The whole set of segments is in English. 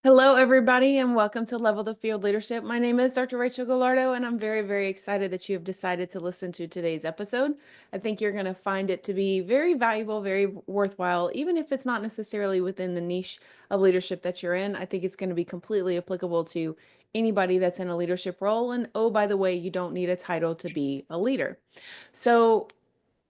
Hello, everybody, and welcome to Level the Field Leadership. My name is Dr. Rachel Gallardo, and I'm very, very excited that you have decided to listen to today's episode. I think you're going to find it to be very valuable, very worthwhile, even if it's not necessarily within the niche of leadership that you're in. I think it's going to be completely applicable to anybody that's in a leadership role. And oh, by the way, you don't need a title to be a leader. So,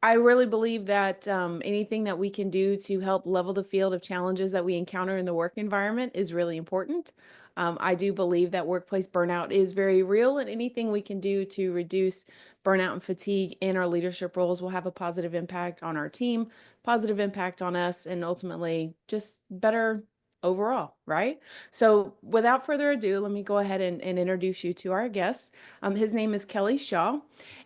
I really believe that anything that we can do to help level the field of challenges that we encounter in the work environment is really important. I do believe that workplace burnout is very real, and anything we can do to reduce burnout and fatigue in our leadership roles will have a positive impact on our team, positive impact on us, and ultimately just better overall, right? So, without further ado, let me go ahead and introduce you to our guest. His name is Kelly Shaw,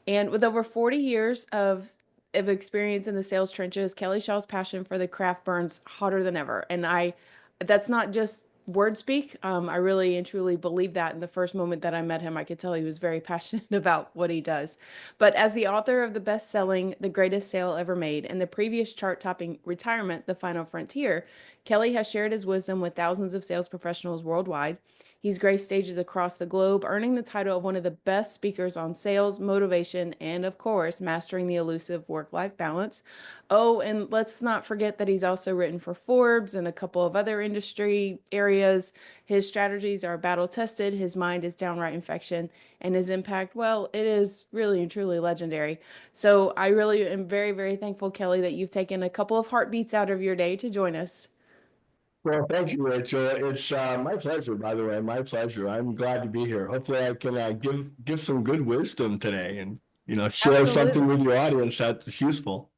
and with over 40 years of experience in the sales trenches, Kelly Shaw's passion for the craft burns hotter than ever. And that's not just word speak. I really and truly believe that in the first moment that I met him, I could tell he was very passionate about what he does. But as the author of the best-selling The Greatest Sale Ever Made and the previous chart-topping Retirement, The Final Frontier, Kelly has shared his wisdom with thousands of sales professionals worldwide. He's graced stages across the globe, earning the title of one of the best speakers on sales, motivation, and of course, mastering the elusive work-life balance. Oh, and let's not forget that he's also written for Forbes and a couple of other industry areas. His strategies are battle-tested, his mind is downright infection, and his impact, well, it is really and truly legendary. So I really am very, very thankful, Kelly, that you've taken a couple of heartbeats out of your day to join us. Well, thank you, Rachel. It's my pleasure, by the way, my pleasure. I'm glad to be here. Hopefully, I can give some good wisdom today, and share something Absolutely. with your audience that's useful.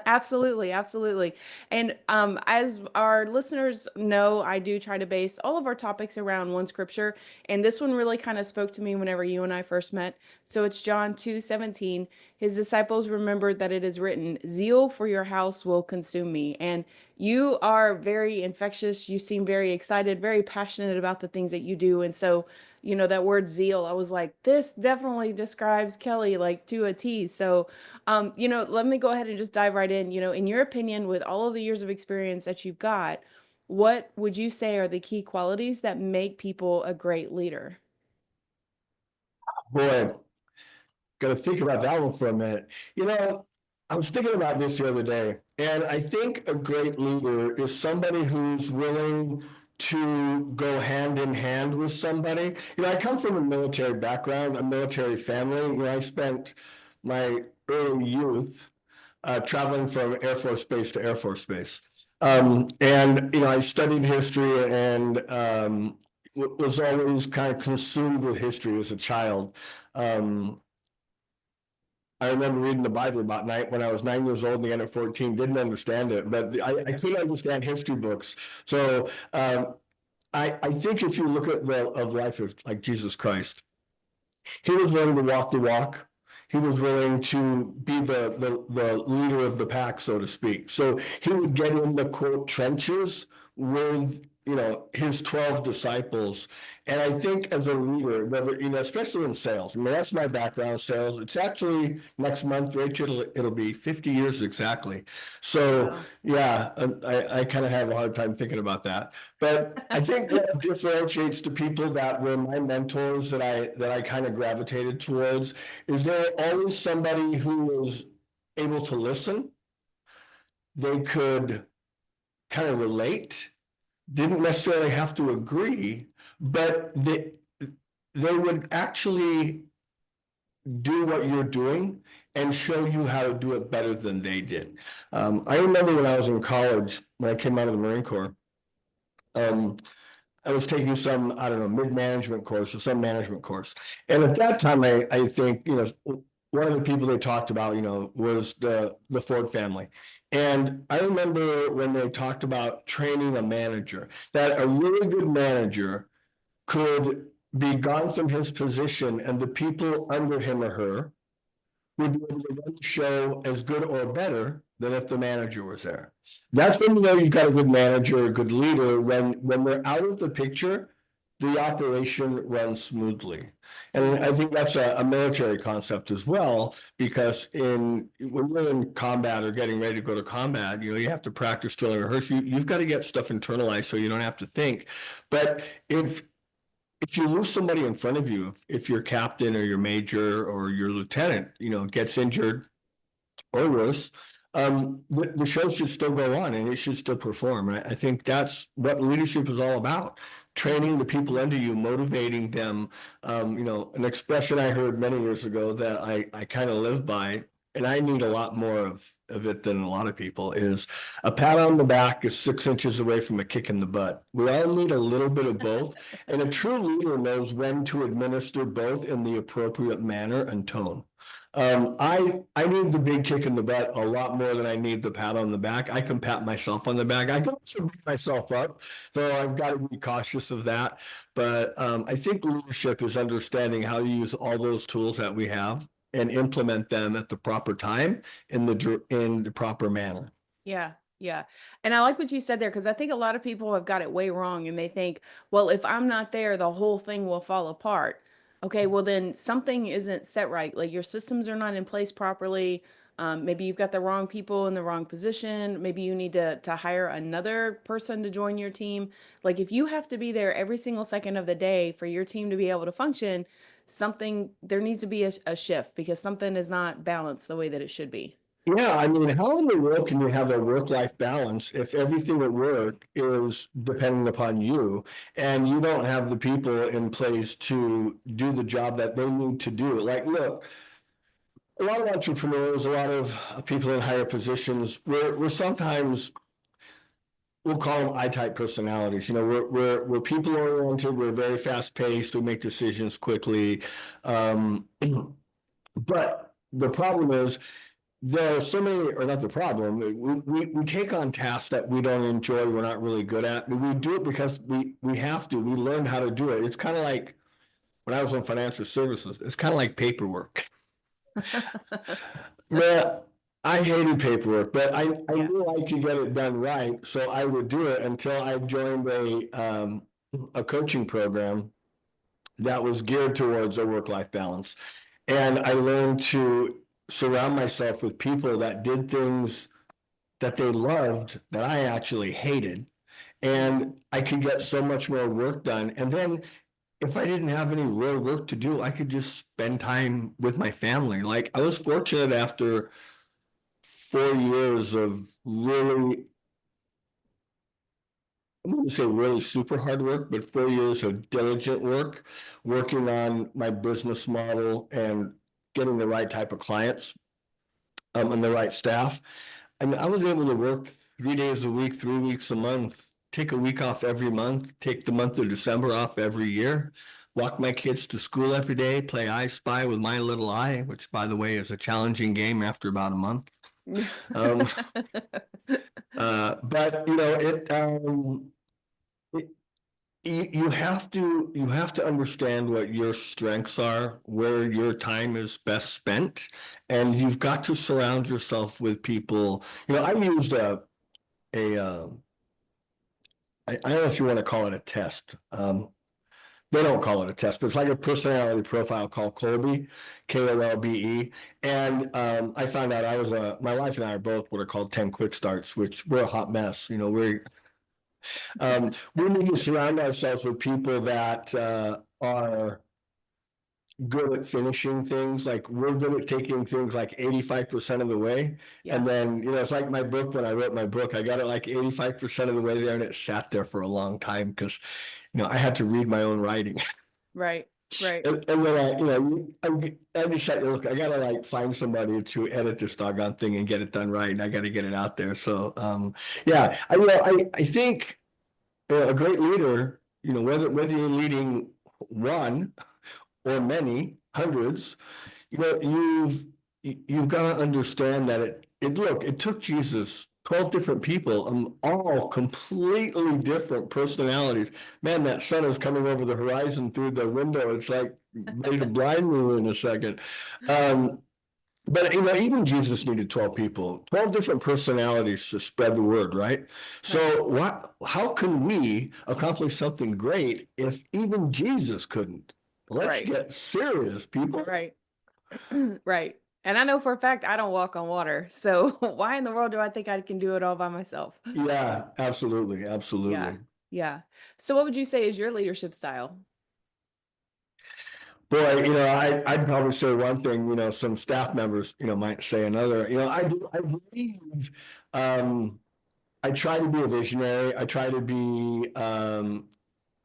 Absolutely, absolutely. And as our listeners know, I do try to base all of our topics around one scripture. And this one really kind of spoke to me whenever you and I first met. So it's John 2:17. His disciples remembered that it is written, Zeal for your house will consume me. And you are very infectious. You seem very excited, very passionate about the things that you do. And so, that word zeal, I was like, this definitely describes Kelly like to a T. So, let me go ahead and just dive right in. In your opinion, with all of the years of experience that you've got, what would you say are the key qualities that make people a great leader? Boy, got to think about that one for a minute. I was thinking about this the other day, and I think a great leader is somebody who's willing to go hand in hand with somebody. I come from a military background, a military family. I spent my early youth traveling from Air Force Base to Air Force Base. And I studied history and was always kind of consumed with history as a child. Um, I remember reading the Bible about night when I was 9 years old and again at 14, didn't understand it, but I couldn't understand history books. So I think if you look at the of life of like Jesus Christ, he was willing to walk the walk. He was willing to be the leader of the pack, so to speak. So he would get in the quote trenches with his 12 disciples. And I think as a leader, whether especially in sales, I mean that's my background, sales. It's actually next month, Rachel, it'll be 50 years exactly. So Wow. yeah, I kind of have a hard time thinking about that. But I think what differentiates the people that were my mentors that I kind of gravitated towards is there always somebody who was able to listen. They could kind of relate, didn't necessarily have to agree, but they would actually do what you're doing and show you how to do it better than they did. I remember when I was in college, when I came out of the Marine Corps, um, I was taking some, I don't know, mid-management course or some management course. And at that time, I think, one of the people they talked about, was the Ford family. And I remember when they talked about training a manager, that a really good manager could be gone from his position and the people under him or her would be able to run the show as good or better than if the manager was there. That's when you know you've got a good manager, a good leader, when they're out of the picture, the operation runs smoothly. And I think that's a military concept as well, because when you're in combat or getting ready to go to combat, you have to practice, drill, and rehearse. You've got to get stuff internalized so you don't have to think. But if you lose somebody in front of you, if your captain or your major or your lieutenant, gets injured or worse, the show should still go on and it should still perform. And I think that's what leadership is all about. Training the people under you, motivating them. An expression I heard many years ago that I kind of live by, and I need a lot more of it than a lot of people, is a pat on the back is 6 inches away from a kick in the butt. We all need a little bit of both. And a true leader knows when to administer both in the appropriate manner and tone. I need the big kick in the butt a lot more than I need the pat on the back. I can pat myself on the back. I can also beat myself up, though I've got to be cautious of that. But I think leadership is understanding how to use all those tools that we have and implement them at the proper time in the proper manner. Yeah. Yeah. And I like what you said there, because I think a lot of people have got it way wrong and they think, well, if I'm not there, the whole thing will fall apart. Okay, well, then something isn't set right. Like your systems are not in place properly. Maybe you've got the wrong people in the wrong position. Maybe you need to hire another person to join your team. Like if you have to be there every single second of the day for your team to be able to function, there needs to be a shift because something is not balanced the way that it should be. Yeah, I mean, how in the world can you have a work-life balance if everything at work is dependent upon you and you don't have the people in place to do the job that they need to do? Like, look, a lot of entrepreneurs, a lot of people in higher positions, we're sometimes, we'll call them I-type personalities. We're people oriented, we're very fast paced, we make decisions quickly. But the problem is, there are so many, or not the problem, we take on tasks that we don't enjoy, we're not really good at. We do it because we have to. We learn how to do it. It's kind of like when I was in financial services, it's kind of like paperwork. Man, I hated paperwork, but I Yeah. knew I could get it done right. So I would do it until I joined a coaching program that was geared towards a work-life balance. And I learned to surround myself with people that did things that they loved that I actually hated. And I could get so much more work done. And then if I didn't have any real work to do, I could just spend time with my family. Like I was fortunate after 4 years of really, I wouldn't say really super hard work, but 4 years of diligent work, working on my business model and getting the right type of clients and the right staff. And I was able to work 3 days a week, 3 weeks a month, take a week off every month, take the month of December off every year, walk my kids to school every day, play I Spy with my little eye, which by the way is a challenging game after about a month. Um, but you have to understand what your strengths are, where your time is best spent, and you've got to surround yourself with people. I used I don't know if you want to call it a test. They don't call it a test, but it's like a personality profile called Kolbe, Kolbe. And I found out my wife and I are both what are called 10 quick starts, which we're a hot mess. We need to surround ourselves with people that are good at finishing things. Like we're good at taking things like 85% of the way. Yeah. And then, it's like my book, when I wrote my book, I got it like 85% of the way there and it sat there for a long time because, I had to read my own writing. Right. Right. And then I decided, look, I gotta like find somebody to edit this doggone thing and get it done right. And I got to get it out there. So, yeah, I think a great leader, whether you're leading one or many hundreds, you've got to understand that it took Jesus 12 different people, all completely different personalities. Man, that sun is coming over the horizon through the window. It's like ready to blind me in a second. But even Jesus needed 12 people, 12 different personalities to spread the word, right? Right. So how can we accomplish something great if even Jesus couldn't? Let's Right. get serious, people. Right. Right. And I know for a fact I don't walk on water. So why in the world do I think I can do it all by myself? Yeah, absolutely, Yeah. absolutely. Yeah. So what would you say is your leadership style? Boy, I'd probably say one thing, some staff members, might say another. I believe, I try to be a visionary. I try to be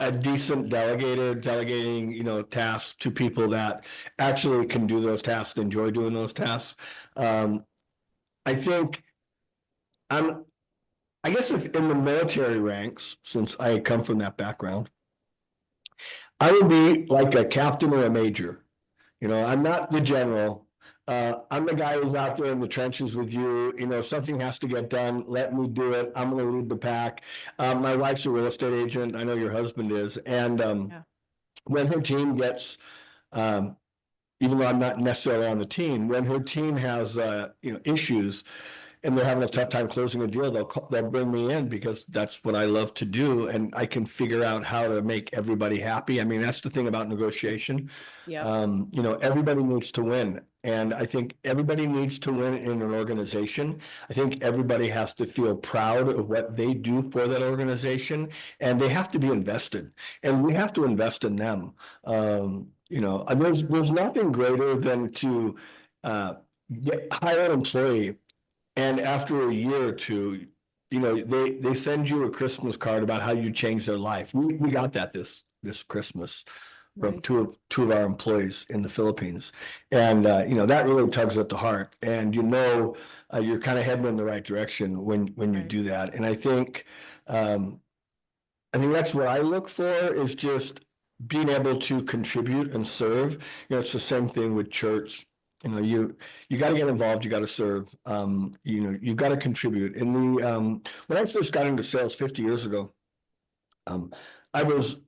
a decent delegator, delegating, tasks to people that actually can do those tasks, enjoy doing those tasks. I think I'm, I guess if in the military ranks, since I come from that background, I would be like a captain or a major. I'm not the general. I'm the guy who's out there in the trenches with you. Something has to get done. Let me do it. I'm going to lead the pack. My wife's a real estate agent. I know your husband is. And Yeah. when her team gets, um, even though I'm not necessarily on the team, when her team has, issues, and they're having a tough time closing a deal, they'll bring me in because that's what I love to do, and I can figure out how to make everybody happy. I mean, that's the thing about negotiation. Yep. Everybody needs to win, and I think everybody needs to win in an organization. I think everybody has to feel proud of what they do for that organization, and they have to be invested, and we have to invest in them. There's nothing greater than to uh, hire an employee, and after a year or two, they send you a Christmas card about how you changed their life. We got that this Christmas from Nice. two of our employees in the Philippines, and that really tugs at the heart. And you're kind of heading in the right direction when you Right. do that. And um, I think that's what I look for, is just being able to contribute and serve. It's the same thing with church. You got to get involved. You got to serve. You got to contribute. When I first got into sales 50 years ago, um, I was.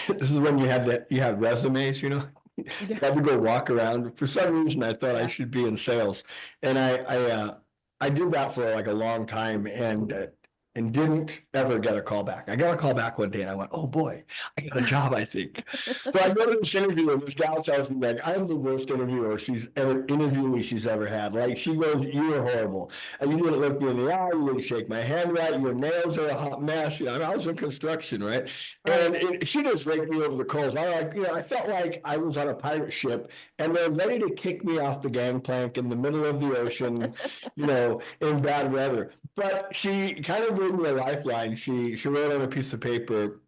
This is when you had resumes. You Yeah. had to go walk around. For some reason, I thought I Yeah. should be in sales, and I did that for like a long time, and didn't ever get a call back. I got a call back one day, and I went, "Oh boy, I got a job, I think." So I go to this interview, and this gal tells me, like, I'm the worst interviewee she's ever had. Like, she goes, "You were horrible, and you didn't look me in the eye, you didn't shake my hand right, your nails are a hot mess." I was in construction, right? Right. She just raked me over the coals. I felt like I was on a pirate ship, and they're ready to kick me off the gangplank in the middle of the ocean, in bad weather. But she kind of gave me a lifeline. She wrote on a piece of paper,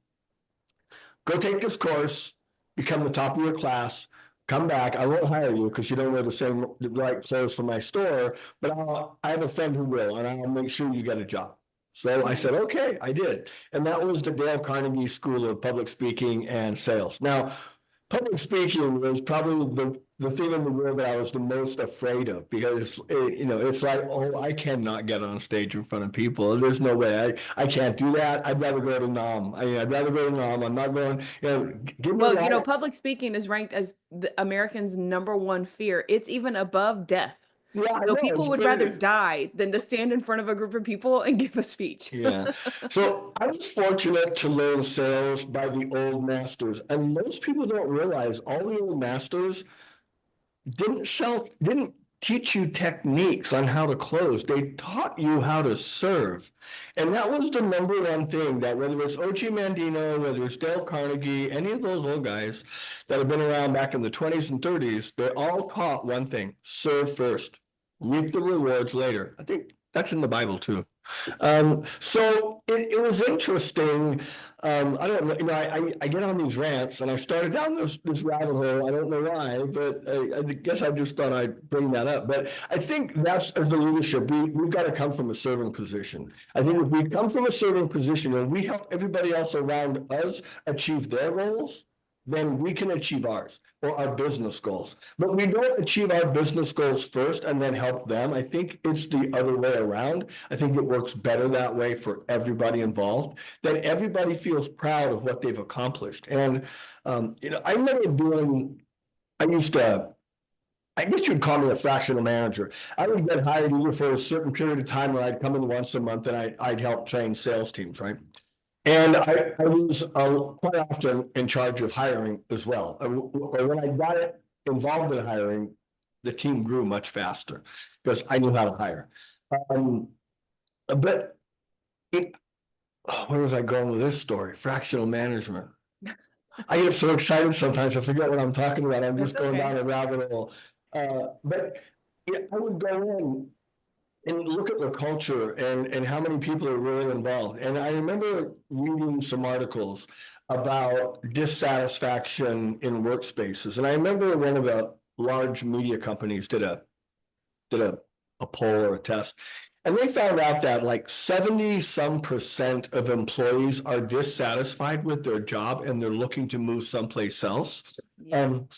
"Go take this course, become the top of your class, come back. I won't hire you because you don't wear the right clothes for my store, but I have a friend who will, and I'll make sure you get a job." So I Nice. said, okay, I did. And that was the Dale Carnegie School of Public Speaking and Sales. Now, public speaking was probably the thing in the world that I was the most afraid of, because it's like, oh, I cannot get on stage in front of people. There's no way. I can't do that. I'd rather go to NOM. I'd rather go to NOM. I'm not going, give me Well, that. public speaking is ranked as the Americans' number one fear. It's even above death. Yeah, I So know. people It's would rather crazy. die than to stand in front of a group of people and give a speech. Yeah. So I was fortunate to learn sales by the old masters. And most people don't realize all the old masters didn't teach you techniques on how to close. They taught you how to serve. And that was the number one thing, that whether it's O.G. Mandino, whether it's Dale Carnegie, any of those old guys that have been around back in the 20s and 30s, they all taught one thing: serve first, reap the rewards later. I think that's in the Bible too. So it was interesting. I don't know, I get on these rants, and I started down this rabbit hole. I don't know why, but I guess I just thought I'd bring that up. But I think that's, as the leadership, we've got to come from a serving position. I think Yeah. if we come from a serving position and we help everybody else around us achieve their goals, then we can achieve ours or our business goals. But we don't achieve our business goals first and then help them. I think it's the other way around. I think it works better that way for everybody involved, that everybody feels proud of what they've accomplished. And I remember I used to I guess you'd call me a fractional manager. I would get hired either for a certain period of time, or I'd come in once a month and I'd help train sales teams, right? And I was quite often in charge of hiring as well. Or when I got involved in hiring, the team grew much faster because I knew how to hire. Um, but it, where was I going with this story? Fractional management. I get so excited sometimes I forget what I'm talking about. I'm just That's going down okay. a rabbit hole. But yeah, I would go in and look at the culture and how many people are really involved. And I remember reading some articles about dissatisfaction in workspaces. And I remember one of the large media companies did a poll or a test. And they found out that like 70% of employees are dissatisfied with their job and they're looking to move someplace else. Yeah. Um,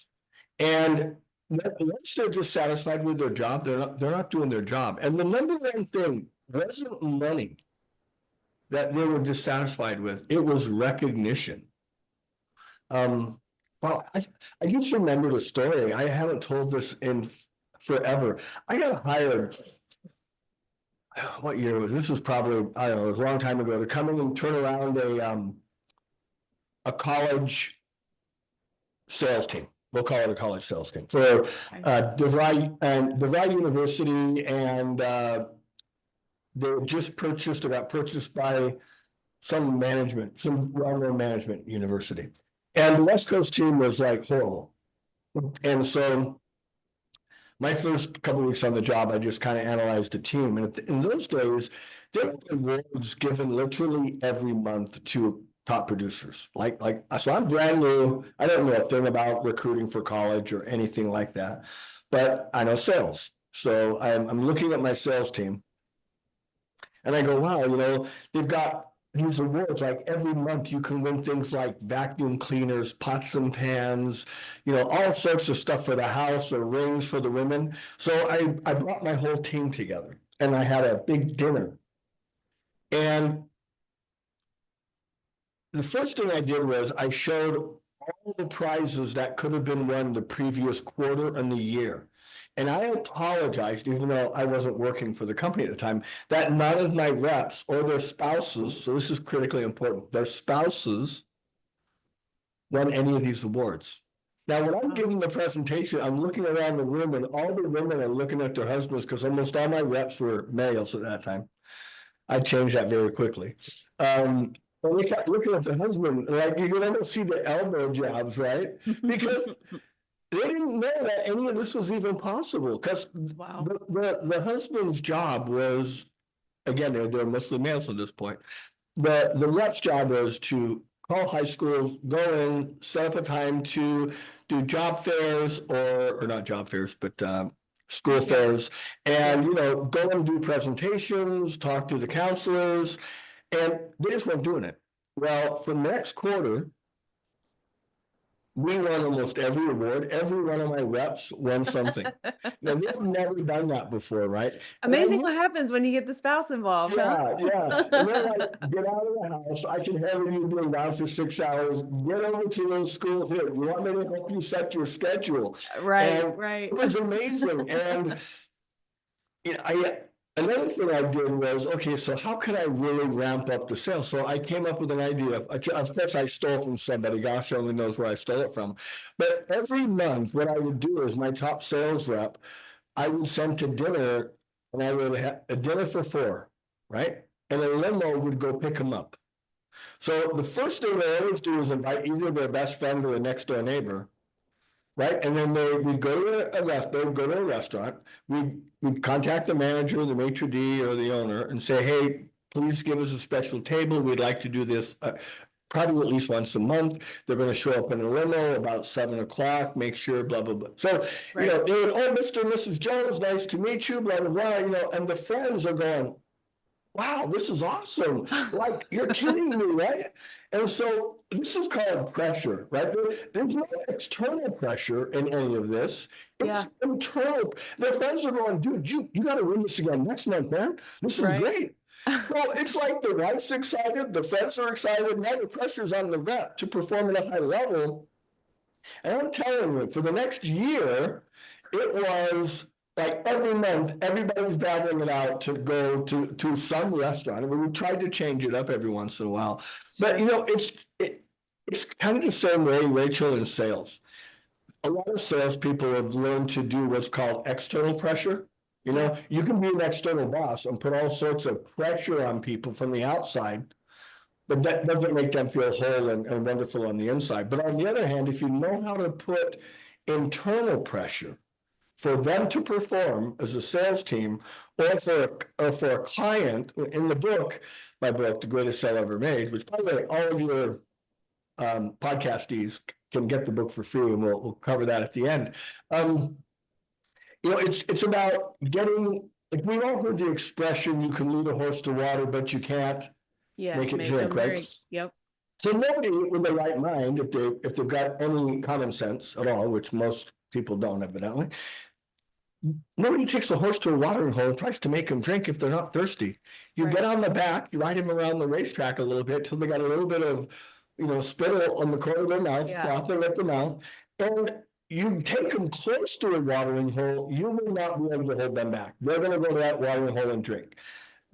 and once they're dissatisfied with their job, they're not doing their job. And the number one thing wasn't money that they were dissatisfied with, it was recognition. Um, well, I just remembered a story. I haven't told this in forever. I got hired, what year was this? Was probably, I don't know, it was a long time ago, to come in and turn around a college sales team. We'll call it a college sales team for DeVry University, and they were just purchased or got purchased by some well-known management university. And the West Coast team was like horrible. And so my first couple of weeks on the job, I just kind of analyzed the team. And in those days, there were awards given literally every month to top producers. So I'm brand new. I don't know a thing about recruiting for college or anything like that, but I know sales. So I'm looking at my sales team and I go, wow, they've got these awards, like every month you can win things like vacuum cleaners, pots and pans, all sorts of stuff for the house or rings for the women. So I brought my whole team together and I had a big dinner. And the first thing I did was I showed all the prizes that could have been won the previous quarter and the year. And I apologized, even though I wasn't working for the company at the time, that none of my reps or their spouses, so this is critically important, their spouses won any of these awards. Now, when I'm giving the presentation, I'm looking around the room and all the women are looking at their husbands because almost all my reps were males at that time. I changed that very quickly. And we kept looking at the husband, like you can almost see the elbow jabs, right? Because they didn't know that any of this was even possible. Because Wow. the husband's job was, again, they're mostly males at this point. The rep's job was to call high schools, go in, set up a time to do job fairs or not job fairs, but school fairs, and go and do presentations, talk to the counselors, and they just weren't doing it. Well, for the next quarter, we won almost every award. Every one of my reps won something. Now, they've never done that before, right? Amazing what happens when you get the spouse involved, huh? Yeah. And they're like, get out of the house. I can have you being down for 6 hours. Get over to those schools here. You want me to help you set your schedule? Right, And right. it was amazing. And another thing I did was, okay, so how could I really ramp up the sales? So I came up with an idea. Of course, I stole from somebody. Gosh only knows where I stole it from. But every month, what I would do is my top sales rep, I would send to dinner, and I would have a dinner for 4, right? And a limo would go pick them up. So the first thing they always do is invite either their best friend or the next door neighbor, right? And then we'd go to a restaurant, we'd contact the manager, the maitre d' or the owner and say, hey, please give us a special table. We'd like to do this probably at least once a month. They're going to show up in a limo about 7:00, make sure, blah, blah, blah. So, they would, oh, Mr. and Mrs. Jones, nice to meet you, blah, blah, blah, and the friends are going, wow, this is awesome. Like, you're kidding me, right? And so this is called pressure, right? There's no external pressure in any of this. It's internal. Their friends are going, dude, you got to win this again next month, man. This is great. Well, it's like the wife's excited, the friends are excited, now the pressure's on the rep to perform at a high level. And I'm telling you, for the next year, it was like every month, everybody's battling it out to go to some restaurant. I mean, we tried to change it up every once in a while, but Sure. it's kind of the same way, Rachel, in sales. A lot of salespeople have learned to do what's called external pressure. You Yeah. know, you can be an external boss and put all sorts of pressure on people from the outside, but that doesn't make them feel whole and wonderful on the inside. But on the other hand, if you know how to put internal pressure for them to perform as a sales team, or for a client in the book, my book, The Greatest Sale Ever Made, which by the way, all of your podcastees can get the book for free, and we'll cover that at the end. It's about getting, like, we all heard the expression, you can lead a horse to water, but you can't Yeah. make it Make drink, them right? drink. Yep. So nobody with the right mind, if they've got any common sense at all, which most people don't evidently, nobody takes the horse to a watering hole and tries to make them drink if they're not thirsty. You Right. get on the back, you ride him around the racetrack a little bit till they got a little bit of, spittle on the corner of their mouth, Yeah. frothing at the mouth. And you take them close to a watering hole, you will not be able to hold them back. They're going to go to that watering hole and drink.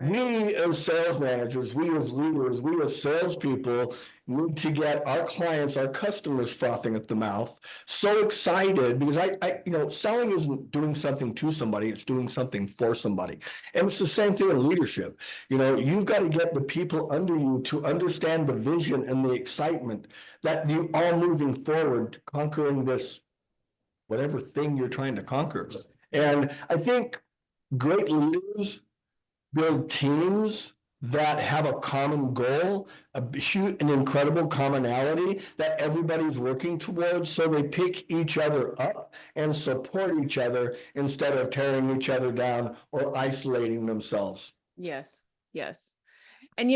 Right. We as sales managers, we as leaders, we as salespeople need to get our clients, our customers frothing at the mouth, so excited because selling isn't doing something to somebody, it's doing something for somebody. And it's the same thing in leadership. You've got to get the people under you to understand the vision and the excitement that you are moving forward, conquering this, whatever thing you're trying to conquer. And I think great leaders build teams that have a common goal, an incredible commonality that everybody's working towards. So they pick each other up and support each other instead of tearing each other down or isolating themselves. Yes. Yes. And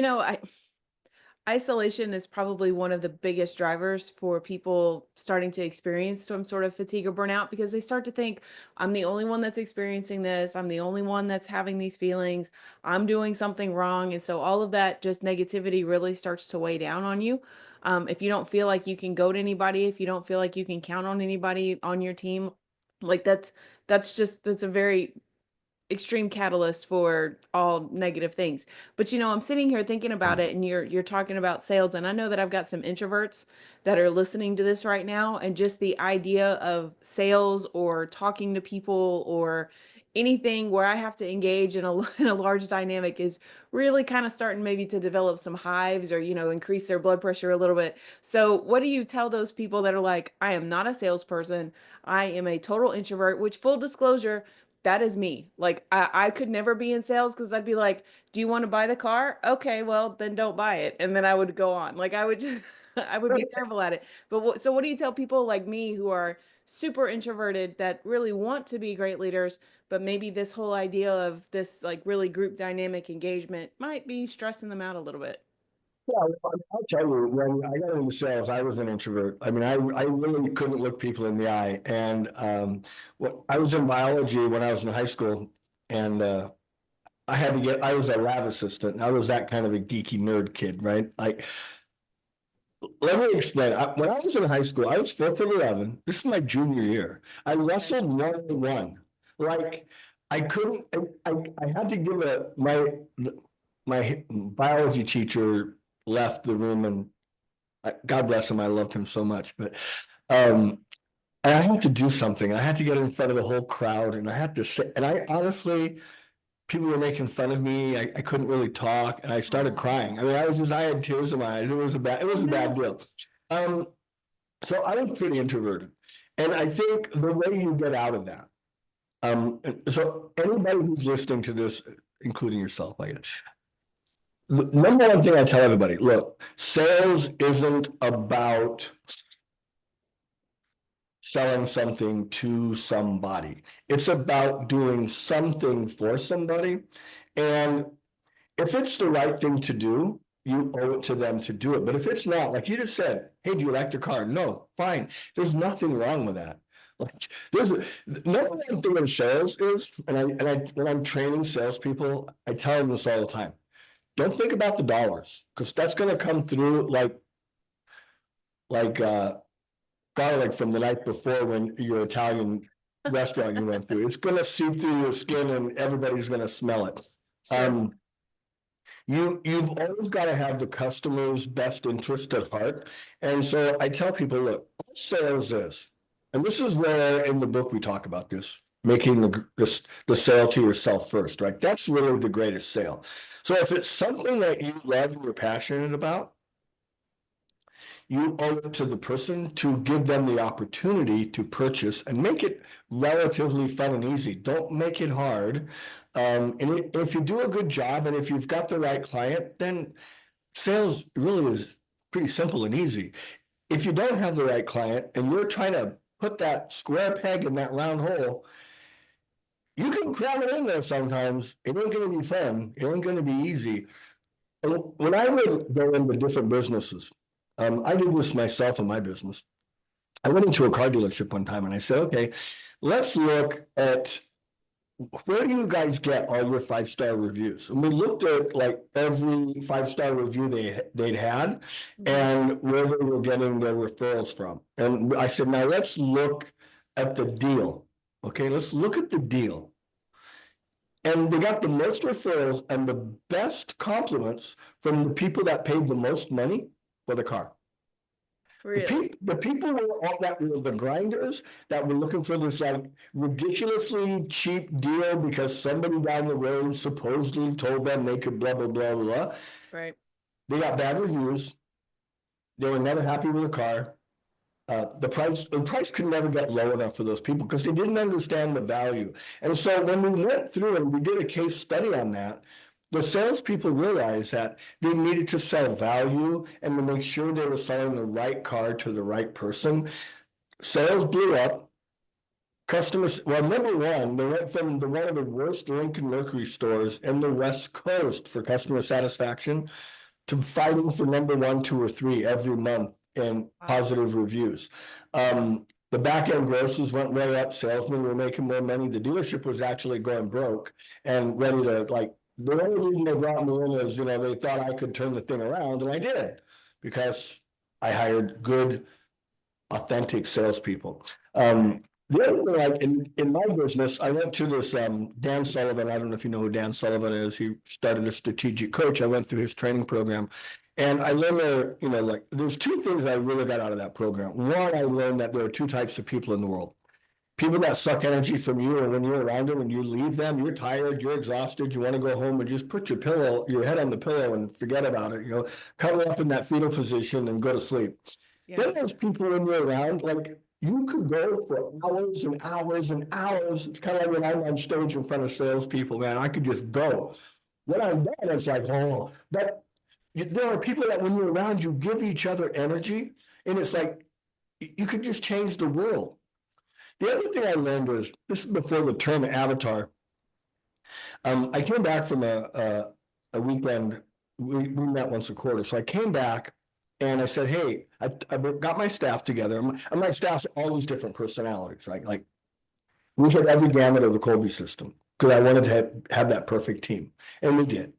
isolation is probably one of the biggest drivers for people starting to experience some sort of fatigue or burnout because they start to think, I'm the only one that's experiencing this. I'm the only one that's having these feelings. I'm doing something wrong. And so all of that just negativity really starts to weigh down on you. If you don't feel like you can go to anybody, if you don't feel like you can count on anybody on your team, like that's a very extreme catalyst for all negative things. But I'm sitting here thinking about it and you're talking about sales and I know that I've got some introverts that are listening to this right now and just the idea of sales or talking to people or anything where I have to engage in a in a large dynamic is really kind of starting maybe to develop some hives or increase their blood pressure a little bit. So what do you tell those people that are like, I am not a salesperson, I am a total introvert, which full disclosure, that is me. Like I could never be in sales because I'd be like, do you want to buy the car? Okay, well then don't buy it. And then I would go on. Like I would just I would be terrible at it. But so what do you tell people like me who are super introverted that really want to be great leaders, but maybe this whole idea of this like really group dynamic engagement might be stressing them out a little bit? Yeah, well, I'll tell you, when I got into sales, I was an introvert. I mean, I really couldn't look people in the eye. And I was in biology when I was in high school, and I was a lab assistant. I was that kind of a geeky nerd kid, right? Like, let me explain. When I was in high school, I was 4'11". This is my junior year. I Okay. wrestled 1-on-1. Like, I couldn't, I had to give my biology teacher left the room, and God bless him, I loved him so much, but um, I had to do something. I had to get in front of the whole crowd, and I had to say, and I honestly, people were making fun of me. I couldn't really talk, and I started Oh, crying. I mean, I had tears in my eyes. It oh was a bad no. deal. Um, so I was pretty introverted, and I think the way you get out of that. So anybody who's listening to this, including yourself, I guess, the number one thing I tell everybody: look, sales isn't about selling something to somebody. It's about doing something for somebody. And if it's the right thing to do, you owe it to them to do it. But if it's not, like you just said, hey, do you like the car? No, fine. There's nothing wrong with that. Like number one thing in sales is, when I'm training salespeople, I tell them this all the time. Don't think about the dollars, because that's going to come through like garlic from the night before when your Italian restaurant you went through. It's gonna seep through your skin and everybody's gonna smell it. Sure. You've always got to have the customer's best interest at heart. And so I tell people, look, all sales is, and this is where in the book we talk about this, making the sale to yourself first, right? That's really the greatest sale. So if it's something that you love and you're passionate about, you owe it to the person to give them the opportunity to purchase and make it relatively fun and easy. Don't make it hard. And if you do a good job and if you've got the right client, then sales really is pretty simple and easy. If you don't have the right client and you're trying to put that square peg in that round hole, you can cram it in there sometimes. It ain't going to be fun. It ain't going to be easy. And when I would go into different businesses, I did this myself in my business. I went into a car dealership one time and I said, okay, let's look at where do you guys get all your 5-star reviews? And we looked at like every 5-star review they'd had and where they were getting their referrals from. And I said, now let's look at the deal. Okay, let's look at the deal. And they got the most referrals and the best compliments from the people that paid the most money for the car. Really? The people were all that were the grinders that were looking for this like ridiculously cheap deal because somebody down the road supposedly told them they could blah blah blah blah. Right. They got bad reviews. They were never happy with the car. The price could never get low enough for those people because they didn't understand the value. And so when we went through and we did a case study on that, the salespeople realized that they needed to sell value and to make sure they were selling the right car to the right person. Sales blew up. Customers, well, number one, they went from one of the worst Lincoln Mercury stores in the West Coast for customer satisfaction to fighting for number 1, 2, or 3 every month in positive reviews. The back end grosses went way up. Salesmen were making more money. The dealership was actually going broke and ready to like. The only reason they brought me in is, they thought I could turn the thing around, and I did because I hired good, authentic salespeople. The other thing, like in my business, I went to this Dan Sullivan. I don't know if you know who Dan Sullivan is. He started a strategic coach. I went through his training program. And I learned there, like there's 2 things I really got out of that program. One, I learned that there are 2 types of people in the world. People that suck energy from you, and when you're around them and you leave them, you're tired, you're exhausted, you want to go home and just put your head on the pillow and forget about it, cuddle up in that fetal position and go to sleep. Yeah. Then there's people when you're around, like you could go for hours and hours and hours. It's kind of like when I'm on stage in front of salespeople, man, I could just go. When I'm done, it's like, oh, but there are people that when you're around, you give each other energy, and it's like you could just change the world. The other thing I learned was, this is before the term avatar. I came back from a weekend. We met once a quarter. So I came back and I said, hey, I got my staff together. And my staff's all these different personalities, right? Like we had every gamut of the Colby system because I wanted to have that perfect team. And we did.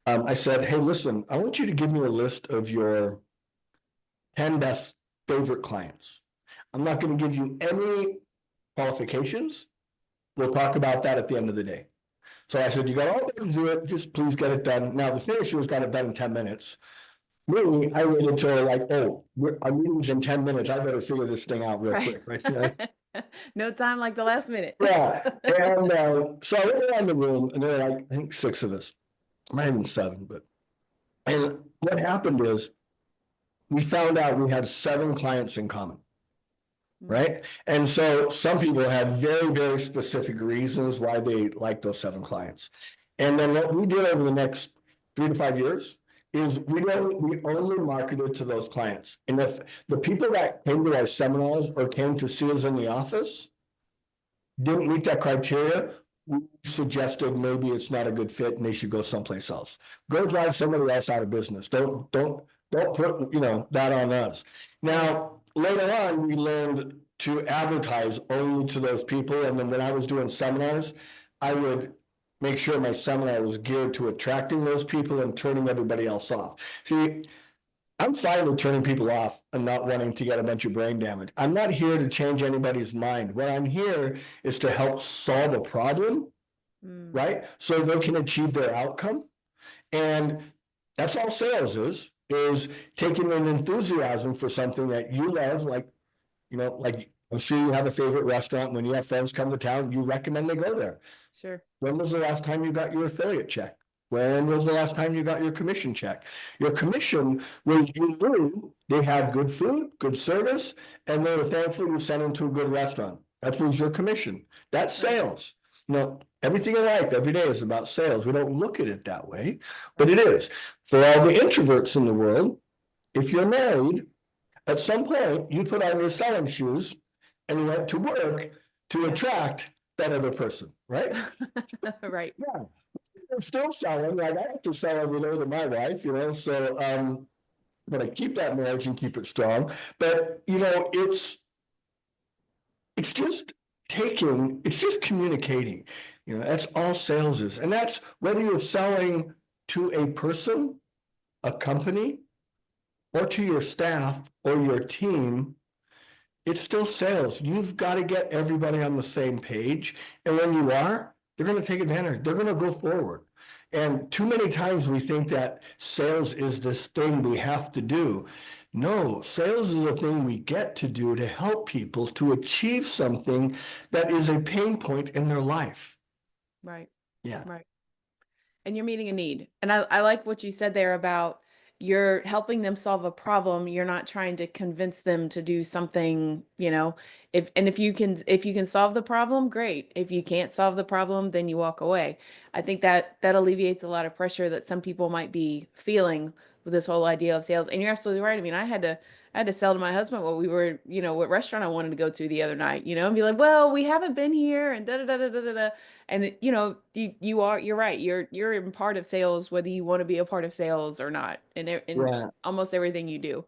I said, hey, listen, I want you to give me a list of your 10 best favorite clients. I'm not going to give you any qualifications. We'll talk about that at the end of the day. So I said, you got all day to do it. Just please get it done. Now, the finishers got it done in 10 minutes. Me, I waited until like, our meeting's in 10 minutes. I better figure this thing out real quick. Right? No time like the last minute. Yeah. And so I went around the room and there were like, I think 6 of us. Might have been 7, but. And what happened is we found out we had 7 clients in common. Right. And so some people had very, very specific reasons why they liked those 7 clients. And then what we did over the next 3 to 5 years is we only marketed to those clients. And if the people that came to our seminars or came to see us in the office didn't meet that criteria, we suggested maybe it's not a good fit and they should go someplace else. Go drive somebody else out of business. Don't put that on us. Now, later on, we learned to advertise only to those people. And then when I was doing seminars, I would make sure my seminar was geared to attracting those people and turning everybody else off. See, I'm fine with turning people off and not wanting to get a bunch of brain damage. I'm not here to change anybody's mind. What I'm here is to help solve a problem, Mm, right? So they can achieve their outcome. And that's all sales is taking an enthusiasm for something that you love, like, like I'm sure you have a favorite restaurant. When you have friends come to town, you recommend they go there. sure. When was the last time you got your affiliate check? When was the last time you got your commission check? Your commission was you knew they had good food, good service, and they were thankful you sent them to a good restaurant. That was your commission. That's Right. sales. Everything in life every day is about sales. We don't look at it that way, but Right. it is. For all the introverts in the world, if you're married, at some point you put on your selling shoes and you went to work to Yeah. attract that other person, right? Right. Yeah, I'm still selling. Like I have to sell every day to my wife, so but I keep that marriage and keep it strong. But it's just it's just communicating. That's all sales is. And that's whether you're selling to a person, a company, or to your staff or your team, it's still sales. You've got to get everybody on the same page. And when you are, they're going to take advantage. They're going to go forward. And too many times we think that sales is this thing we have to do. No, sales is a thing we get to do to help people to achieve something that is a pain point in their life. Right. Yeah. Right. And you're meeting a need. And I like what you said there about you're helping them solve a problem. You're not trying to convince them to do something, if you can solve the problem, great. If you can't solve the problem, then you walk away. I think that alleviates a lot of pressure that some people might be feeling with this whole idea of sales. And you're absolutely right. I mean, I had to sell to my husband what we were, what restaurant I wanted to go to the other night, and be like, well, we haven't been here and da da da da da da. Da. And you're right. You're in part of sales, whether you want to be a part of sales or not, in Yeah. almost everything you do.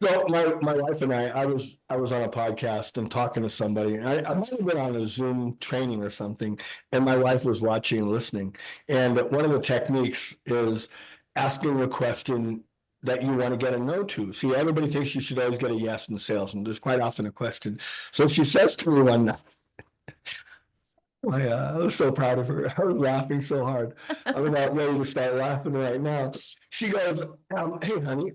So my wife and I was on a podcast and talking to somebody, and I might have been on a Zoom training or something, and my wife was watching and listening. And one of the techniques is asking a question that you want to get a no to. See, everybody thinks you should always get a yes in sales, and there's quite often a question. So she says to me one night, I was so proud of her. I was laughing so hard. I'm about ready to start laughing right now. She goes, "Hey, honey,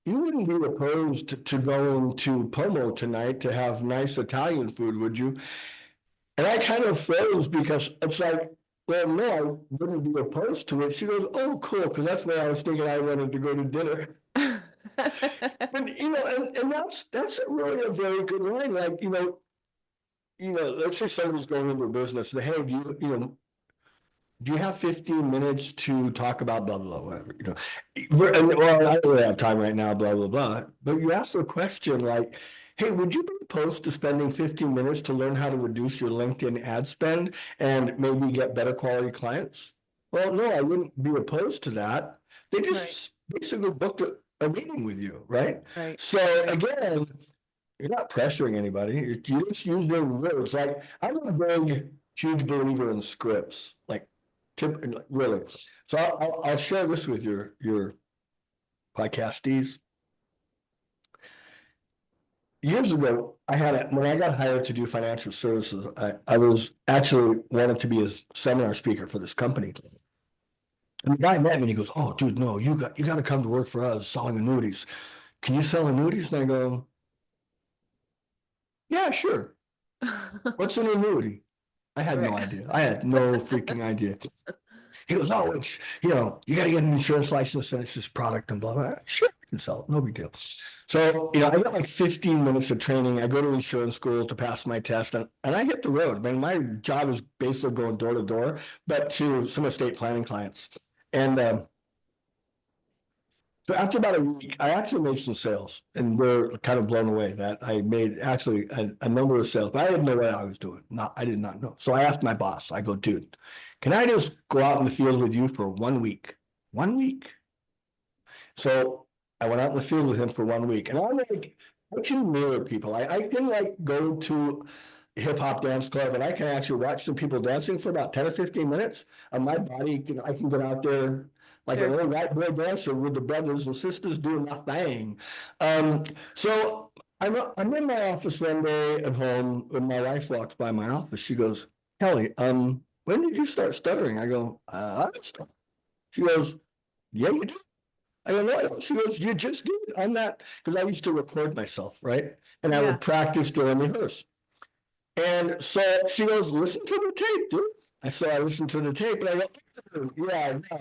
you wouldn't be opposed to going to Pomo tonight to have nice Italian food, would you?" And I kind of froze because it's like, well, no, I wouldn't be opposed to it. She goes, "Oh, cool," because that's where I was thinking I wanted to go to dinner. But and that's really a very good line. Like, let's say somebody's going into a business. Hey, do you have 15 minutes to talk about blah, blah, whatever, well, I don't really have time right now, blah, blah, blah. But you ask the question like, hey, would you be opposed to spending 15 minutes to learn how to reduce your LinkedIn ad spend and maybe get better quality clients? Well, no, I wouldn't be opposed to that. They Right. just basically booked a meeting with you, right? Right. So again, you're not pressuring anybody. You just use their words. Like I'm a big, huge believer in scripts. Like, really. So I'll share this with your podcastees. Years ago, when I got hired to do financial services, I was actually wanted to be a seminar speaker for this company. And the guy met me and he goes, "Oh, dude, no, you got to come to work for us selling annuities. Can you sell annuities?" And I go, "Yeah, sure. What's an annuity?" I had no Right. idea. I had no freaking idea. He goes, "Oh, it's, you got to get an insurance license and it's this product and blah, blah." Sure, I can sell it. No big deal. So, I got like 15 minutes of training. I go to insurance school to pass my test and I hit the road. I mean, my job is basically going door to door, but to some estate planning clients. And so after about a week, I actually made some sales and we're kind of blown away that I made actually a number of sales, but I didn't know what I was doing. I did not know. So I asked my boss, I go, "Dude, can I just go out in the field with you for 1 week?" 1 week. So I went out in the field with him for 1 week and I'm like, I can mirror people. I can like go to a hip hop dance club and I can actually watch some people dancing for about 10 or 15 minutes and my body I can get out there like an Sure. old white boy dancer with the brothers and sisters doing my thing. So I'm in my office one day at home, and my wife walks by my office. She goes, Kelly, when did you start stuttering? I go, I didn't start. She goes, yeah, you did. I go, no. She goes, you just did on that. Because I used to record myself, right? And I Yeah. would practice during rehearse. And so she goes, listen to the tape, dude. And so I listened to the tape and I go, yeah, no,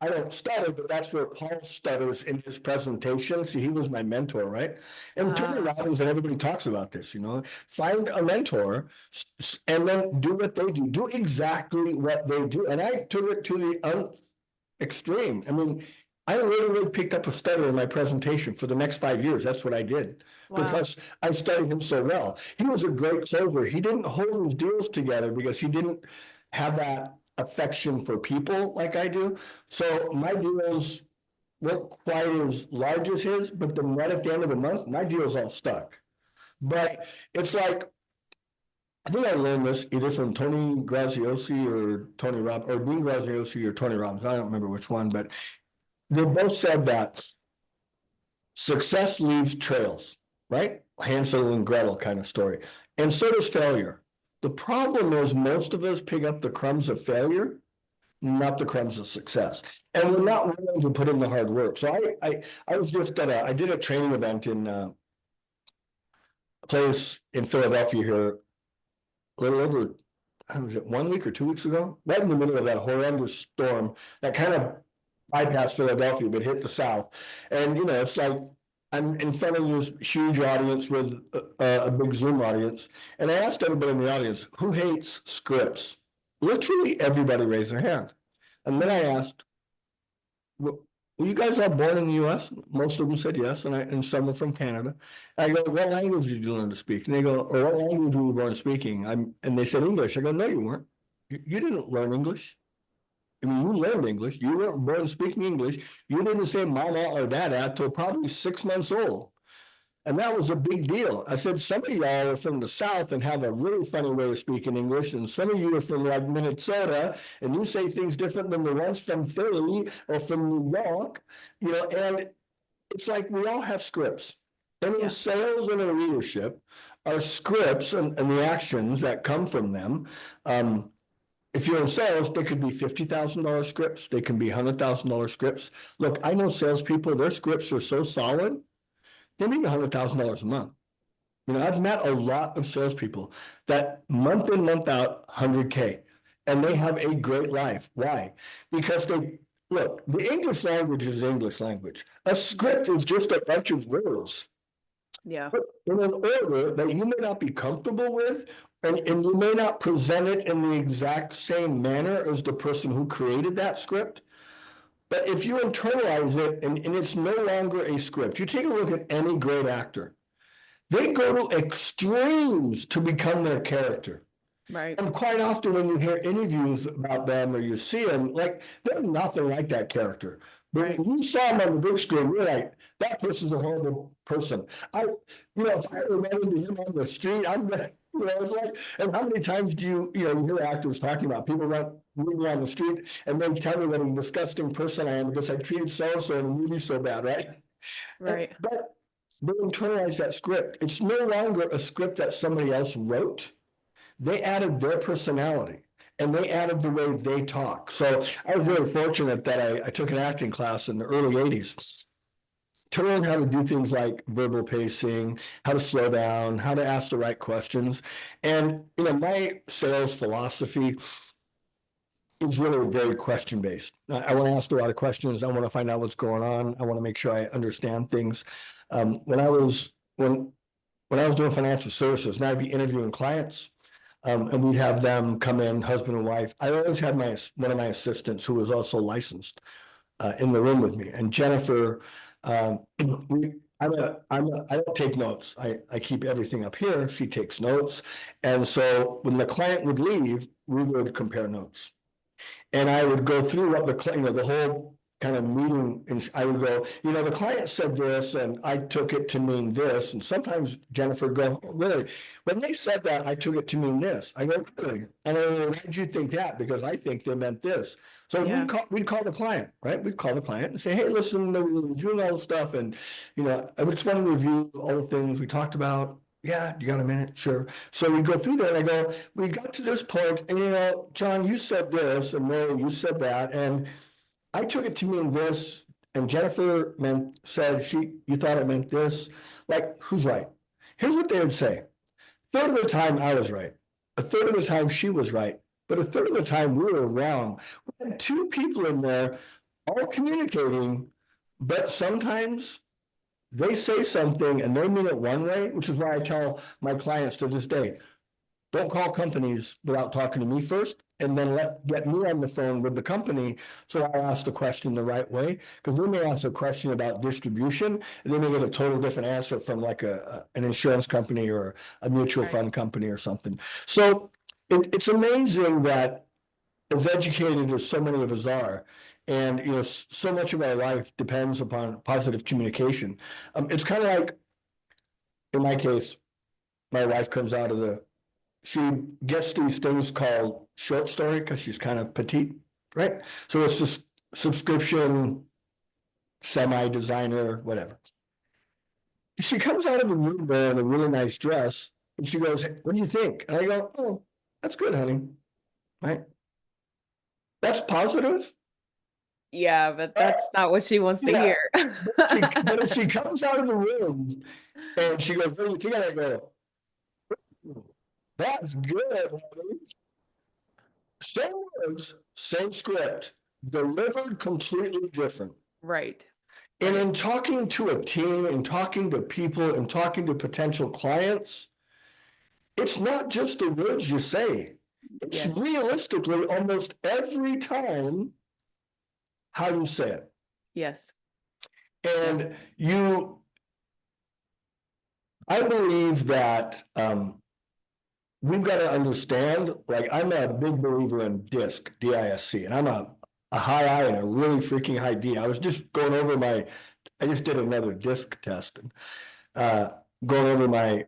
I don't stutter, but that's where Paul stutters in his presentation. See, he was my mentor, right? And Tony Ah, Robbins and everybody talks about this, find a mentor and then do what they do. Do exactly what they do. And I took it to the nth extreme. I mean, I literally picked up a stutter in my presentation for the next 5 years. That's what I did wow. because I studied him so well. He was a great closer. He didn't hold his deals together because he didn't have that affection for people like I do. So my deals weren't quite as large as his, but then right at the end of the month, my deals all stuck. But it's like, I think I learned this either from Tony Graziosi or Tony Rob or Dean Graziosi or Tony Robbins. I don't remember which one, but they both said that success leaves trails, right? Hansel and Gretel kind of story. And so does failure. The problem is most of us pick up the crumbs of failure, not the crumbs of success. And we're not willing to put in the hard work. So I was just I did a training event in a place in Philadelphia here, a little over, was it 1 week or 2 weeks ago? Right in the middle of that horrendous storm that kind of bypassed Philadelphia, but hit the South. And, it's like I'm in front of this huge audience with a big Zoom audience. And I asked everybody in the audience, who hates scripts? Literally everybody raised their hand. And then I asked, were you guys all born in the US? Most of them said yes, and some were from Canada. I go, what language did you learn to speak? And they go, or what language were you born speaking? And they said English. I go, no, you weren't. You didn't learn English. I mean, you learned English. You weren't born speaking English. You didn't say mama or dada until probably 6 months old. And that was a big deal. I said, some of y'all are from the South and have a really funny way of speaking English. And some of you are from like Minnesota and you say things different than the ones from Philly or from New York, and it's like we all have scripts. And in Yeah. sales and in leadership, our scripts and the actions that come from them, if you're in sales, they could be $50,000 scripts. They can be $100,000 scripts. Look, I know salespeople, their scripts are so solid, they make $100,000 a month. I've met a lot of salespeople that month in, month out, 100K, and they have a great life. Why? Because look, the English language is English language. A script is just a bunch of words Yeah. in an order that you may not be comfortable with, and you may not present it in the exact same manner as the person who created that script. But if you internalize it and it's no longer a script, you take a look at any great actor, they go to extremes to become their character. Right. And quite often when you hear interviews about them or you see them, like they're nothing like that character. But Right. when you saw them on the big screen, you're like, that person's a horrible person. If I ever run into him on the street, I'm gonna, it's like, and how many times do you hear actors talking about people meet me on the street and then tell me what a disgusting person I am because I treated so-and-so in the movie so bad, right? Right. But they internalize that script. It's no longer a script that somebody else wrote. They added their personality and they added the way they talk. So I was very fortunate that I took an acting class in the early 80s to learn how to do things like verbal pacing, how to slow down, how to ask the right questions. And, my sales philosophy is really very question based. I want to ask a lot of questions. I want to find out what's going on. I want to make sure I understand things. When I was doing financial services, and I'd be interviewing clients, and we'd have them come in, husband and wife. I always had one of my assistants who was also licensed in the room with me. And Jennifer, I don't take notes. I keep everything up here. She takes notes. And so when the client would leave, we would compare notes. And I would go through what the whole kind of meeting, and I would go, the client said this and I took it to mean this. And sometimes Jennifer would go, oh, really? When they said that, I took it to mean this. I go, really? And I go, why did you think that? Because I think they meant this. So Yeah. we'd call the client, right? We'd call the client and say, hey, listen, we're reviewing all the stuff. And, I just want to review all the things we talked about. Yeah, you got a minute? Sure. So we go through there and I go, we got to this point and, John, you said this and Mary, you said that. And I took it to mean this, and Jennifer said you thought it meant this. Like, who's right? Here's what they would say. Third of the time I was right. A third of the time she was right. But a third of the time we were wrong. We had two people in there all communicating, but sometimes they say something and they mean it one way, which is why I tell my clients to this day, don't call companies without talking to me first, and then get me on the phone with the company so I ask the question the right way. Because we may ask a question about distribution, and they may get a total different answer from like an insurance company or a mutual fund company or something. So it's amazing that as educated as so many of us are, and so much of our life depends upon positive communication. It's kind of like, in my case, my wife comes out of she gets these things called short story because she's kind of petite, right? So it's this subscription, semi-designer, whatever. She comes out of the room wearing a really nice dress, and she goes, what do you think? And I go, oh, that's good, honey, right? That's positive. Yeah, but that's not what she wants to hear. But if she comes out of the room and she goes, what do you think? And I go, that's good, honey. Same words, same script, delivered completely different. Right. And in talking to a team and talking to people and talking to potential clients, it's not just the words you say. It's realistically almost every time how you say it. Yes. And I believe that we've got to understand, like I'm a big believer in DISC, D-I-S-C, and I'm a high I and a really freaking high D. I was just going over I just did another DISC test, and going over my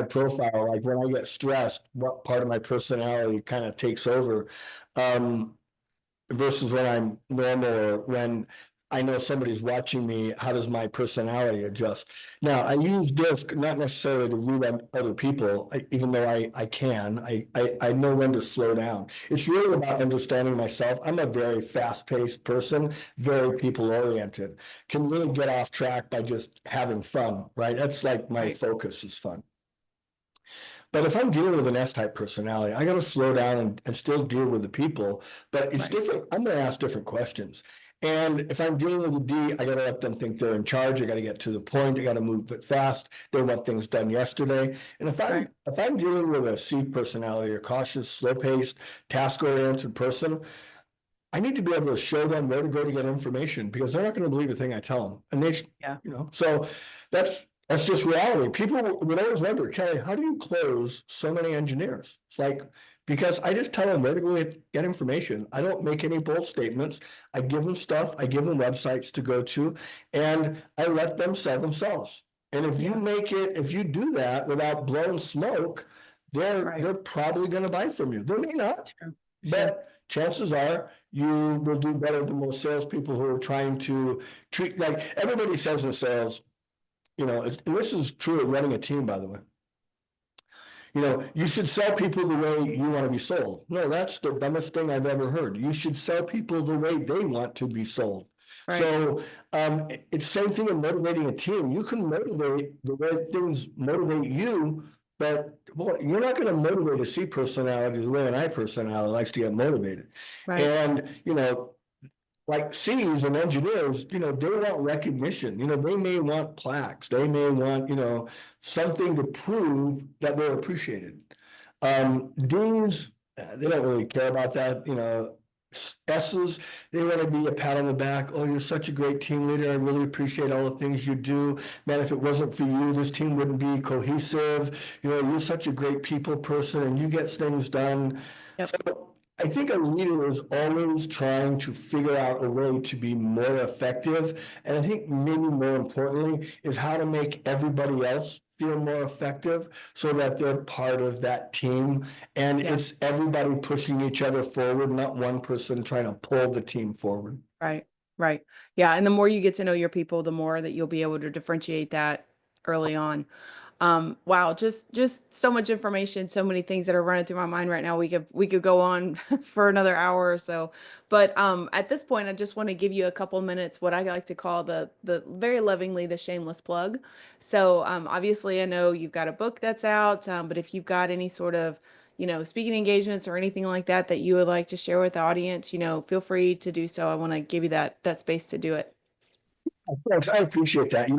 profile, like when I get stressed, what part of my personality kind of takes over, versus when I'm normal or when I know somebody's watching me, how does my personality adjust? Now, I use DISC not necessarily to read on other people, even though I can. I know when to slow down. It's really about understanding myself. I'm a very fast-paced person, very people-oriented, can really get off track by just having fun, right? That's like my focus is fun. But if I'm dealing with an S-type personality, I got to slow down and still deal with the people, but it's different. I'm going to ask different questions. And if I'm dealing with a D, I got to let them think they're in charge. I got to get to the point. I got to move it fast. They want things done yesterday. And if I'm dealing with a C personality, or cautious, slow-paced, task-oriented person, I need to be able to show them where to go to get information because they're not going to believe a thing I tell them. And they, so that's just reality. People would always wonder, Kelly, how do you close so many engineers? It's like, because I just tell them where to go get information. I don't make any bold statements. I give them stuff. I give them websites to go to, and I let them sell themselves. And if you do that without blowing smoke, they're probably going to buy from you. They may not, but chances are you will do better than most salespeople who are trying to treat, like everybody says in sales, and this is true of running a team, by the way. You should sell people the way you want to be sold. No, that's the dumbest thing I've ever heard. You should sell people the way they want to be sold. Right. So it's the same thing in motivating a team. You can motivate the way things motivate you, but you're not going to motivate a C personality the way an I personality likes to get motivated. Right. And, like C's and engineers, they want recognition. They may want plaques. They may want, something to prove that they're appreciated. D's, they don't really care about that. S's, they want to be a pat on the back. Oh, you're such a great team leader. I really appreciate all the things you do. Man, if it wasn't for you, this team wouldn't be cohesive. You're such a great people person and you get things done. Yep. So I think a leader is always trying to figure out a way to be more effective. And I think maybe more importantly is how to make everybody else feel more effective so that they're part of that team. And Yeah. it's everybody pushing each other forward, not one person trying to pull the team forward. Right. Right. Yeah. And the more you get to know your people, the more that you'll be able to differentiate that early on. Wow, just so much information, so many things that are running through my mind right now. We could go on for another hour or so. But at this point, I just want to give you a couple minutes, what I like to call the very lovingly the shameless plug. So obviously I know you've got a book that's out, but if you've got any sort of speaking engagements or anything like that that you would like to share with the audience, feel free to do so. I want to give you that space to do it. Thanks, I appreciate that.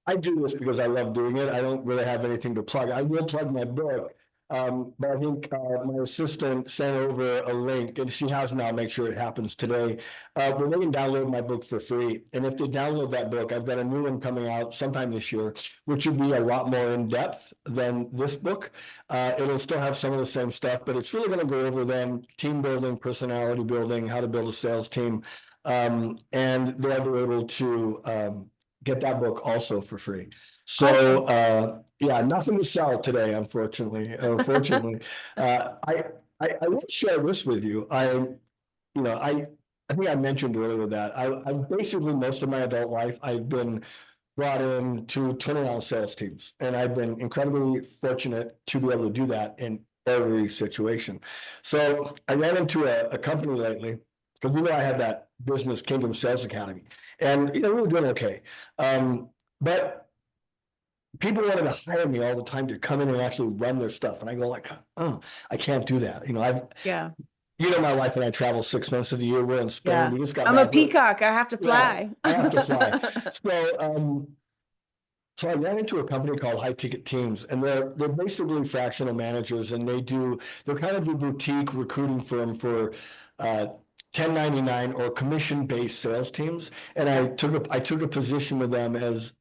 I do this because I love doing it. I don't really have anything to plug. I will plug my book. But I think my assistant sent over a link, and she has now. Make sure it happens today. Where they can download my book for free. And if they download that book, I've got a new one coming out sometime this year, which will be a lot more in depth than this book. It'll still have some of the same stuff, but it's really going to go over them team building, personality building, how to build a sales team. And they'll be able to get that book also for free. So Awesome. yeah, nothing to sell today, unfortunately. Unfortunately, I will share this with you. I think I mentioned earlier that I've basically most of my adult life I've been brought in to turn around sales teams, and I've been incredibly fortunate to be able to do that in every situation. So I ran into a company lately because I had that business Kingdom Sales Academy, and we were doing okay. But people wanted to hire me all the time to come in and actually run their stuff. And I go like, oh, I can't do that. Yeah. My wife and I travel 6 months of the year. We're in Spain. Yeah. We just got I'm a back. peacock. I have to Yeah, fly. I have to fly. So I ran into a company called High Ticket Teams, and they're basically fractional managers, and they're kind of a boutique recruiting firm for 1099 or commission-based sales teams. And Yeah. I took a position with them as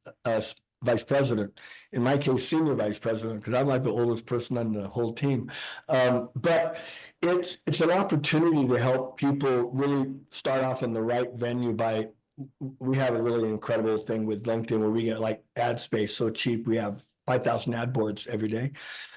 vice president, in my case, senior vice president, because I'm like the oldest person on the whole team. But it's an opportunity to help people really start off in the right venue by we have a really incredible thing with LinkedIn where we get like ad space so cheap. We have 5,000 ad boards every day.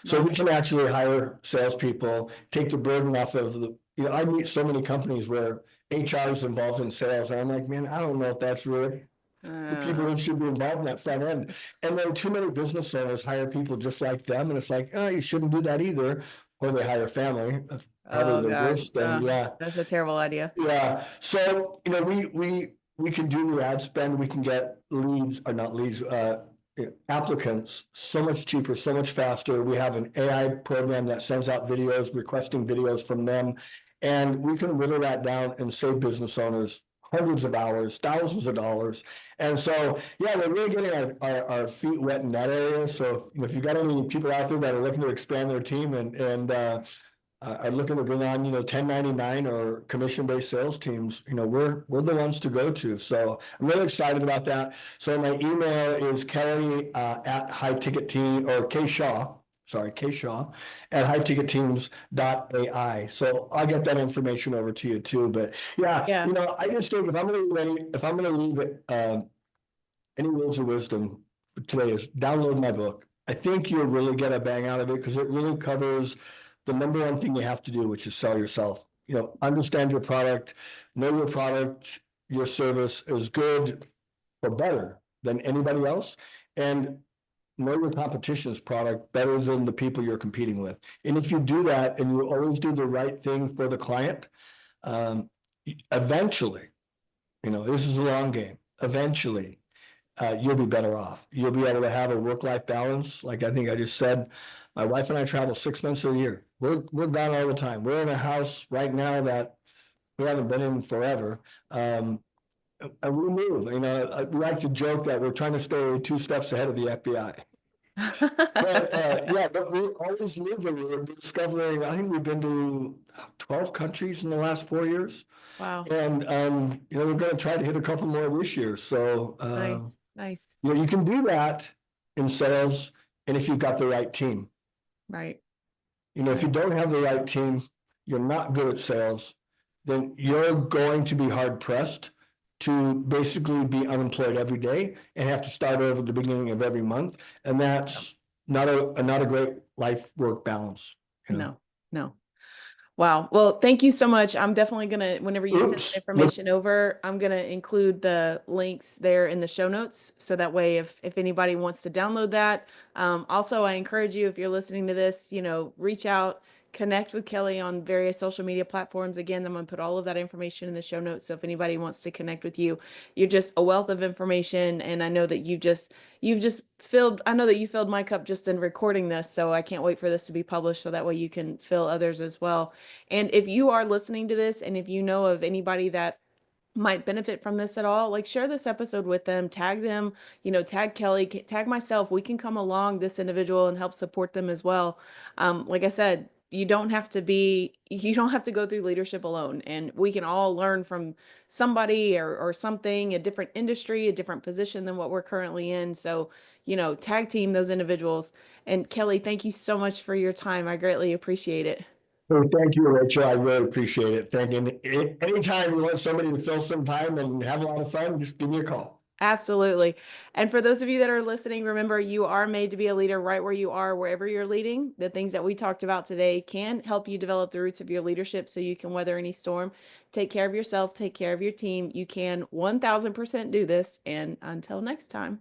So we Wow. can actually hire salespeople, take the burden off of I meet so many companies where HR is involved in sales. And I'm like, man, I don't know if that's really the people Uh, who should be involved in that front end. And then too many business owners hire people just like them. And it's like, oh, you shouldn't do that either. Or they hire family. That's probably oh the God. worst thing. Yeah. That's a terrible idea. Yeah, so we can do the ad spend, we can get leads or not leads, applicants so much cheaper, so much faster. We have an AI program that sends out videos, requesting videos from them. And we can whittle that down and save business owners hundreds of hours, thousands of dollars. And so, yeah, we're really getting our feet wet in that area. So if you've got any people out there that are looking to expand their team and are looking to bring on, 1099 or commission-based sales teams, we're the ones to go to. So I'm really excited about that. So my email is Kelly at high ticket team or K Shaw, sorry, K Shaw at highticketteams.ai. So I'll get that information over to you too. But yeah, Yeah. I just think if I'm going to leave it, any words of wisdom today is download my book. I think you'll really get a bang out of it because it really covers the number one thing you have to do, which is sell yourself. Understand your product, know your product, your service is good or better than anybody else, and know your competition's product better than the people you're competing with. And if you do that and you always do the right thing for the client, eventually, this is a long game. Eventually, you'll be better off. You'll be able to have a work-life balance. Like I think I just said, my wife and I travel 6 months a year. We're gone all the time. We're in a house right now that we haven't been in forever. And we move. We like to joke that we're trying to stay 2 steps ahead of the FBI. But yeah, but we're always moving. We're discovering. I think we've been to 12 countries in the last 4 years. Wow. And we're going to try to hit a couple more this year. So Nice. Nice. you can do that in sales, and if you've got the right team. Right. If you Right. don't have the right team, you're not good at sales, then you're going to be hard pressed to basically be unemployed every day and have to start over at the beginning of every month. And that's not a great life work balance, you know. No, no. Wow. Well, thank you so much. I'm definitely going to, whenever you send that Oops. Look, information over, I'm going to include the links there in the show notes. So that way, if anybody wants to download that, also, I encourage you, if you're listening to this, reach out, connect with Kelly on various social media platforms. Again, I'm going to put all of that information in the show notes. So if anybody wants to connect with you, you're just a wealth of information. And I know that you've just filled, I know that you filled my cup just in recording this. So I can't wait for this to be published so that way you can fill others as well. And if you are listening to this and if you know of anybody that might benefit from this at all, like share this episode with them, tag Kelly, tag myself. We can come along this individual and help support them as well. Like I said, you don't have to go through leadership alone, and we can all learn from somebody or something, a different industry, a different position than what we're currently in. So, tag team those individuals. And Kelly, thank you so much for your time. I greatly appreciate it. oh, thank you, Rachel. I really appreciate it. Thank you. Anytime you want somebody to fill some time and have a lot of fun, just give me a call. Absolutely. And for those of you that are listening, remember you are made to be a leader right where you are, wherever you're leading. The things that we talked about today can help you develop the roots of your leadership so you can weather any storm. Take care of yourself, take care of your team. You can 1000% do this. And until next time.